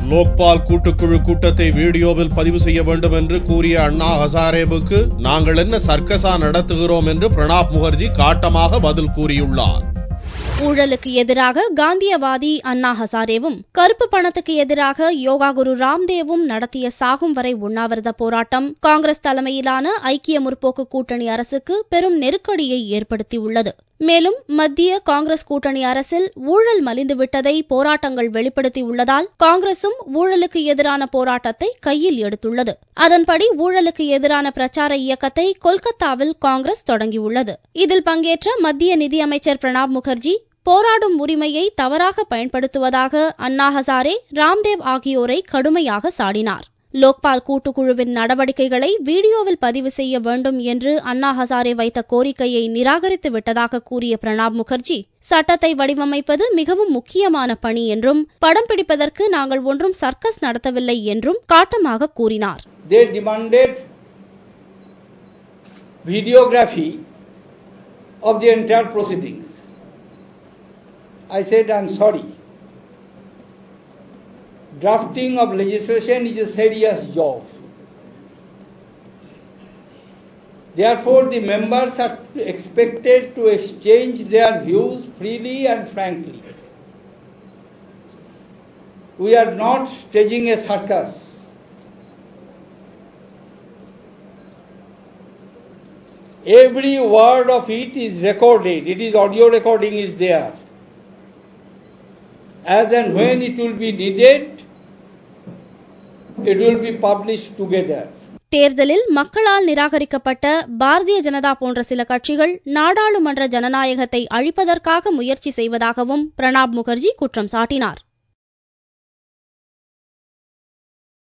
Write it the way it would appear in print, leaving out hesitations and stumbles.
லோக்பால் கூட்டுக்குழு கூட்டத்தை வீடியோவில் பதிவு செய்ய வேண்டும் என்று கூறிய அண்ணா ஹசாரேவுக்கு நாங்கள் என்ன சர்க்கஸா நடத்துகிறோம் என்று பிரணாப் முகர்ஜி காட்டமாக பதில் கூறியுள்ளார். ஊழலுக்கு எதிராக காந்தியவாதி அண்ணா ஹசாரேவும் கருப்பு பணத்துக்கு எதிராக யோகா குரு ராம்தேவும் நடத்திய சாகும் வரை உண்ணாவிரத போராட்டம் காங்கிரஸ் தலைமையிலான ஐக்கிய முற்போக்கு கூட்டணி அரசுக்கு பெரும் நெருக்கடியை ஏற்படுத்தியுள்ளது. மேலும் மத்திய காங்கிரஸ் கூட்டணி அரசில் ஊழல் மலிந்துவிட்டதை போராட்டங்கள் வெளிப்படுத்தியுள்ளதால் காங்கிரசும் ஊழலுக்கு எதிரான போராட்டத்தை கையில் எடுத்துள்ளது. அதன்படி ஊழலுக்கு எதிரான பிரச்சார இயக்கத்தை கொல்கத்தாவில் காங்கிரஸ் தொடங்கியுள்ளது. இதில் பங்கேற்ற மத்திய நிதியமைச்சர் பிரணாப் முகர்ஜி போராடும் உரிமையை தவறாக பயன்படுத்துவதாக அண்ணா ஹசாரே, ராம்தேவ் ஆகியோரை கடுமையாக சாடினார். லோக்பால் கூட்டுக்குழுவின் நடவடிக்கைகளை வீடியோவில் பதிவு செய்ய வேண்டும் என்று அண்ணா ஹசாரே வைத்த கோரிக்கையை நிராகரித்து விட்டதாக கூறிய பிரணாப் முகர்ஜி, சட்டத்தை வடிவமைப்பது மிகவும் முக்கியமான பணி என்றும் படம் பிடிப்பதற்கு நாங்கள் ஒன்றும் சர்க்கஸ் நடத்தவில்லை என்றும் காட்டமாக கூறினார். They demanded videography of the entire proceedings. I said, I'm sorry. Drafting of legislation is a serious job. Therefore, the members are expected to exchange their views freely and frankly. We are not staging a circus. Every word of it is recorded. It is audio recording is there. As and when it will be needed, it will be published together. தேர்தலில் மக்களால் நிராகரிக்கப்பட்ட பாரதிய ஜனதா போன்ற சில கட்சிகள் நாடாளுமன்ற ஜனநாயகத்தை அழிப்பதற்காக முயற்சி செய்வதாகவும் பிரணாப் முகர்ஜி குற்றம் சாட்டினார்.